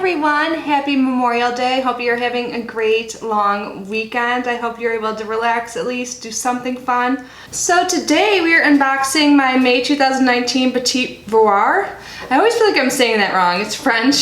everyone, happy Memorial Day. Hope you're having a great long weekend. I hope you're able to relax at least, do something fun. So today we are unboxing my May 2019 Petit Vour. I always feel like I'm saying that wrong, it's French.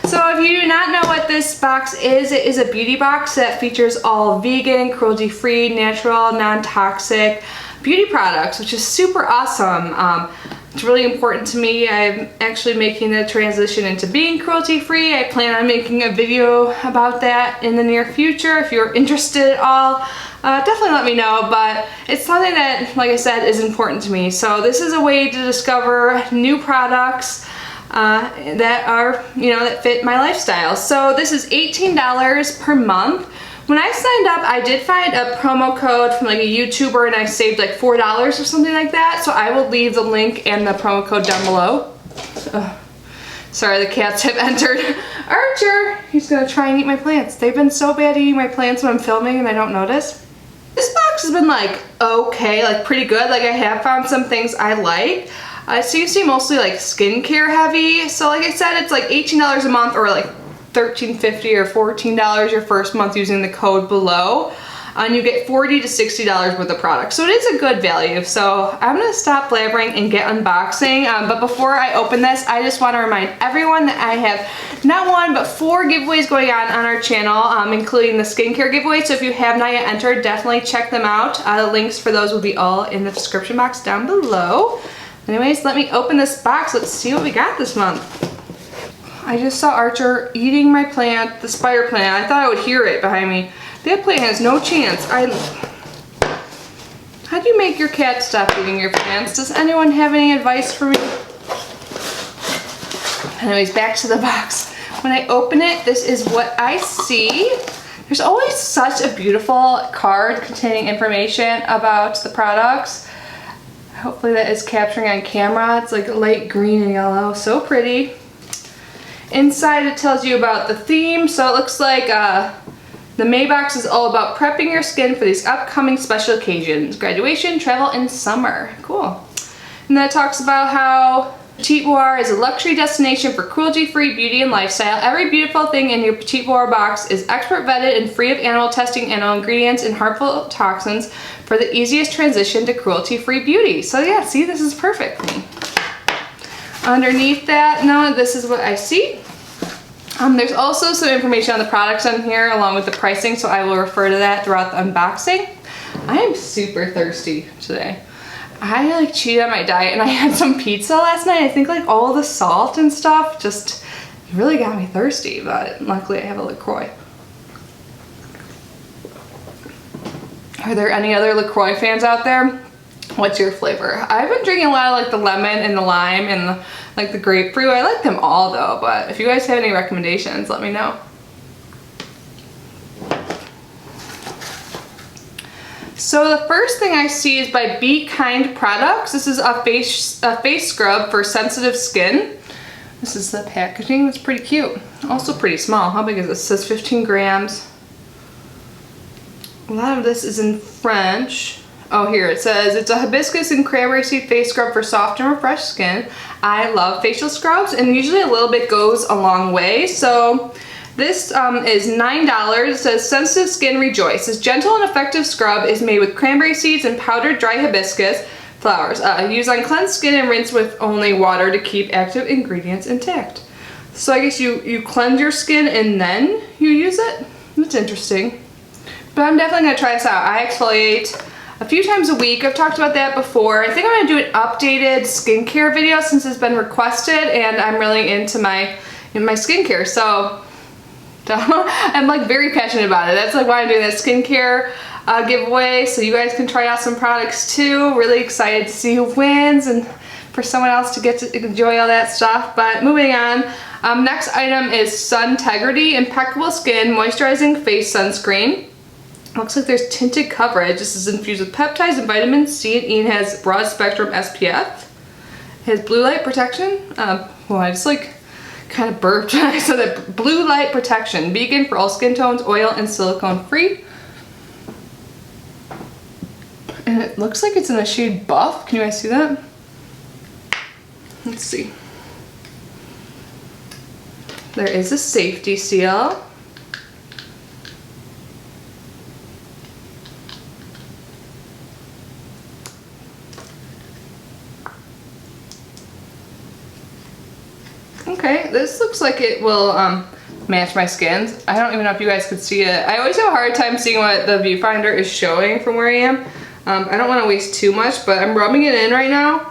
So if you do not know what this box is, it is a beauty box that features all vegan, cruelty-free, natural, non-toxic beauty products, which is super awesome. It's really important to me. I'm actually making the transition into being cruelty-free. I plan on making a video about that in the near future. If you're interested at all, definitely let me know, but it's something that, like I said, is important to me. So this is a way to discover new products that are, that fit my lifestyle. So this is $18 per month. When I signed up, I did find a promo code from like a YouTuber and I saved like $4 or something like that. So I will leave the link and the promo code down below. Sorry, the cats have entered. Archer, he's gonna try and eat my plants. They've been so bad eating my plants when I'm filming and I don't notice. This box has been like okay, like pretty good. Like I have found some things I like. It seems to be mostly like skincare heavy. So like I said, it's like $18 a month or like $13.50 or $14 your first month using the code below, and you get $40 to $60 worth of products. So it is a good value. So I'm gonna stop blabbering and get unboxing. But before I open this, I just want to remind everyone that I have not one but 4 giveaways going on our channel, including the skincare giveaway. So if you have not yet entered, definitely check them out. The links for those will be all in the description box down below. Anyways, let me open this box. Let's see what we got this month. I just saw Archer eating my plant, the spider plant. I thought I would hear it behind me. That plant has no chance. How do you make your cat stop eating your plants? Does anyone have any advice for me? Anyways, back to the box. When I open it, this is what I see. There's always such a beautiful card containing information about the products. Hopefully that is capturing on camera. It's like light green and yellow, so pretty. Inside it tells you about the theme, so it looks like the May box is all about prepping your skin for these upcoming special occasions: graduation, travel, and summer. Cool. And then it talks about how Petit Vour is a luxury destination for cruelty-free beauty and lifestyle. Every beautiful thing in your Petit Vour box is expert vetted and free of animal testing, animal ingredients, and harmful toxins for the easiest transition to cruelty-free beauty. So yeah, see, this is perfect for me. Underneath that note, this is what I see. There's also some information on the products on here along with the pricing, so I will refer to that throughout the unboxing. I am super thirsty today. I like cheated on my diet and I had some pizza last night. I think like all the salt and stuff just really got me thirsty, but luckily I have a LaCroix. Are there any other LaCroix fans out there? What's your flavor? I've been drinking a lot of like the lemon and the lime and like the grapefruit. I like them all though, but if you guys have any recommendations, let me know. So the first thing I see is by Be Kind Products. This is a face scrub for sensitive skin. This is the packaging. It's pretty cute. Also pretty small. How big is this? It says 15 grams. A lot of this is in French. Oh, here it says it's a hibiscus and cranberry seed face scrub for soft and refreshed skin. I love facial scrubs, and usually a little bit goes a long way. So this is $9. It says sensitive skin rejoice. This gentle and effective scrub is made with cranberry seeds and powdered dry hibiscus flowers. Use on cleansed skin and rinse with only water to keep active ingredients intact. So I guess you cleanse your skin and then you use it? That's interesting. But I'm definitely gonna try this out. I exfoliate a few times a week. I've talked about that before. I think I'm gonna do an updated skincare video since it's been requested, and I'm really into my skincare. So I'm like very passionate about it. That's like why I'm doing that skincare giveaway, so you guys can try out some products too. Really excited to see who wins and for someone else to get to enjoy all that stuff. But moving on, next item is Suntegrity Impeccable Skin Moisturizing Face Sunscreen. Looks like there's tinted coverage. This is infused with peptides and vitamin C and E and has broad spectrum SPF. It has blue light protection. Well, I just like kind of burped when I said that. Blue light protection, vegan for all skin tones, oil and silicone free. And it looks like it's in the shade Buff. Can you guys see that? Let's see. There is a safety seal. Okay, this looks like it will match my skin. I don't even know if you guys could see it. I always have a hard time seeing what the viewfinder is showing from where I am. I don't want to waste too much, but I'm rubbing it in right now.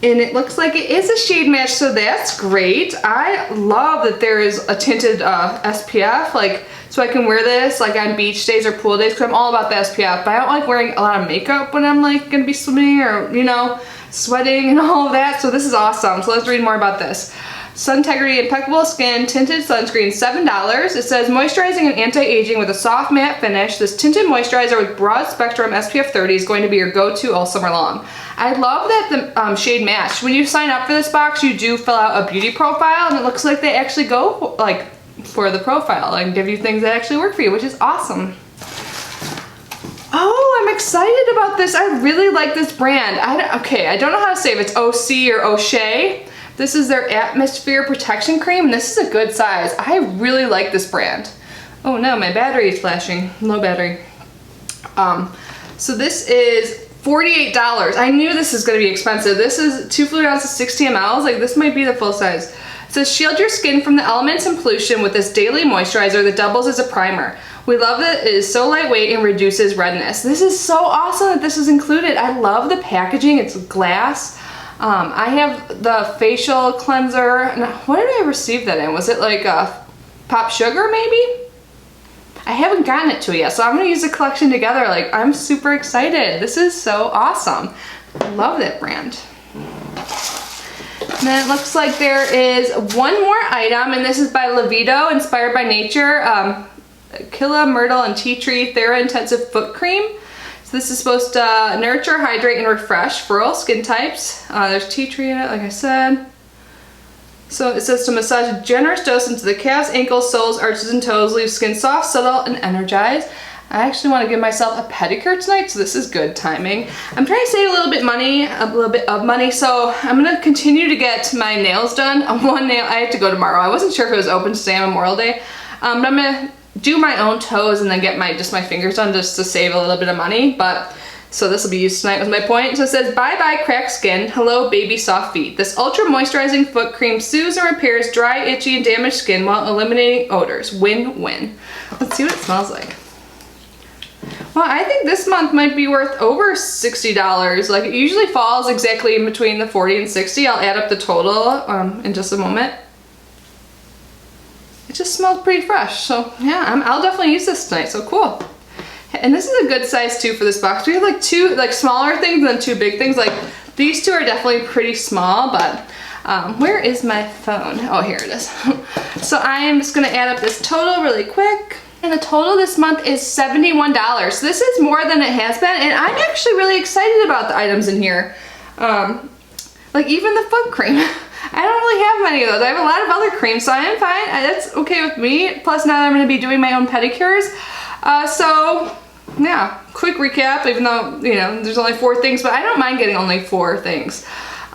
And it looks like it is a shade match, so that's great. I love that there is a tinted SPF, like, so I can wear this like on beach days or pool days, because I'm all about the SPF, but I don't like wearing a lot of makeup when I'm like gonna be swimming or, you know, sweating and all of that, so this is awesome. So let's read more about this. Sun Integrity Impeccable Skin Tinted Sunscreen, $7. It says moisturizing and anti-aging with a soft matte finish. This tinted moisturizer with broad spectrum SPF 30 is going to be your go-to all summer long. I love that the shade matched. When you sign up for this box, you do fill out a beauty profile, and it looks like they actually go like for the profile and give you things that actually work for you, which is awesome. Oh, I'm excited about this. I really like this brand. I don't know how to say if it's OC or O'Shea. This is their Atmosphere Protection Cream, and this is a good size. I really like this brand. Oh no, my battery is flashing. Low battery. So this is $48. I knew this is gonna be expensive. This is 2 fluid ounces, 60 mLs. Like, this might be the full size. It says shield your skin from the elements and pollution with this daily moisturizer that doubles as a primer. We love that it is so lightweight and reduces redness. This is so awesome that this is included. I love the packaging. It's glass. I have the facial cleanser. What did I receive that in? Was it like a Pop Sugar maybe? I haven't gotten it to it yet, so I'm gonna use the collection together. Like, I'm super excited. This is so awesome. I love that brand. And then it looks like there is one more item, and this is by Levito, inspired by nature. Killa, Myrtle, and Tea Tree Thera Intensive Foot Cream. So this is supposed to nurture, hydrate, and refresh for all skin types. There's tea tree in it, like I said. So it says to massage a generous dose into the calves, ankles, soles, arches, and toes, leave skin soft, subtle, and energized. I actually want to give myself a pedicure tonight, so this is good timing. I'm trying to save a little bit of money, so I'm gonna continue to get my nails done. One nail, I have to go tomorrow. I wasn't sure if it was open today on Memorial Day, but I'm gonna do my own toes and then get just my fingers done just to save a little bit of money. But so this will be used tonight was my point. So it says bye bye cracked skin, hello baby soft feet. This ultra moisturizing foot cream soothes and repairs dry, itchy, and damaged skin while eliminating odors. Win-win. Let's see what it smells like. Well, I think this month might be worth over $60. Like, it usually falls exactly in between the 40 and 60. I'll add up the total in just a moment. It just smells pretty fresh, so yeah, I'll definitely use this tonight, so cool. And this is a good size too for this box. We have like two smaller things and then two big things. Like, these two are definitely pretty small, but where is my phone? Oh, here it is. So I am just gonna add up this total really quick. And the total this month is $71. So this is more than it has been, and I'm actually really excited about the items in here. Like even the foot cream. I don't really have many of those. I have a lot of other creams, so I am fine. That's okay with me. Plus now I'm gonna be doing my own pedicures. So yeah, quick recap, even though, you know, there's only 4 things, but I don't mind getting only 4 things.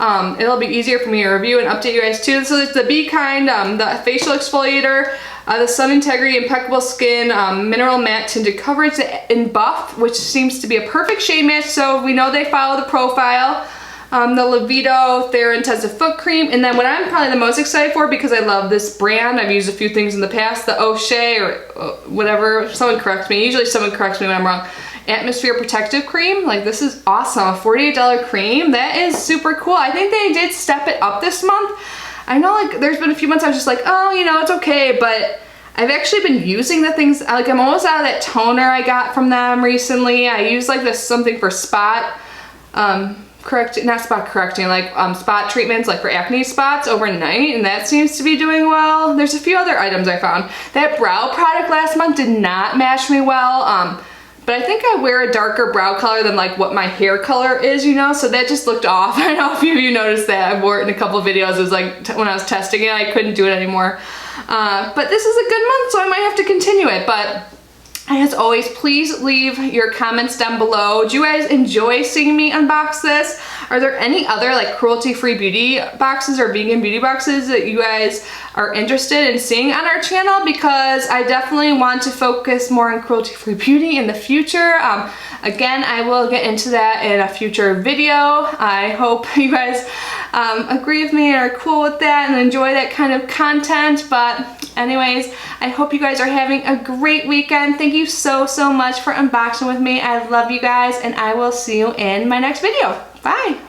It'll be easier for me to review and update you guys too. So it's the Be Kind, the facial exfoliator, the Sun Integrity Impeccable Skin Mineral Matte Tinted Coverage in Buff, which seems to be a perfect shade match, so we know they follow the profile. The Levito Thera Intensive Foot Cream, and then what I'm probably the most excited for, because I love this brand, I've used a few things in the past, the O'Shea or whatever, someone corrects me, usually someone corrects me when I'm wrong, Atmosphere Protective Cream. Like, this is awesome, a $48 cream, that is super cool. I think they did step it up this month. I know, like, there's been a few months I was just like, oh, you know, it's okay, but I've actually been using the things, like, I'm almost out of that toner I got from them recently. I use like this something for spot, not spot correcting, like spot treatments, like for acne spots overnight, and that seems to be doing well. There's a few other items I found. That brow product last month did not match me well, but I think I wear a darker brow color than like what my hair color is, you know, so that just looked off. I know a few of you noticed that. I wore it in a couple of videos. It was like when I was testing it, I couldn't do it anymore. But this is a good month, so I might have to continue it, but And as always, please leave your comments down below. Do you guys enjoy seeing me unbox this? Are there any other like cruelty-free beauty boxes or vegan beauty boxes that you guys are interested in seeing on our channel? Because I definitely want to focus more on cruelty-free beauty in the future. Again, I will get into that in a future video. I hope you guys agree with me and are cool with that and enjoy that kind of content. But anyways, I hope you guys are having a great weekend. Thank you so much for unboxing with me. I love you guys, and I will see you in my next video. Bye.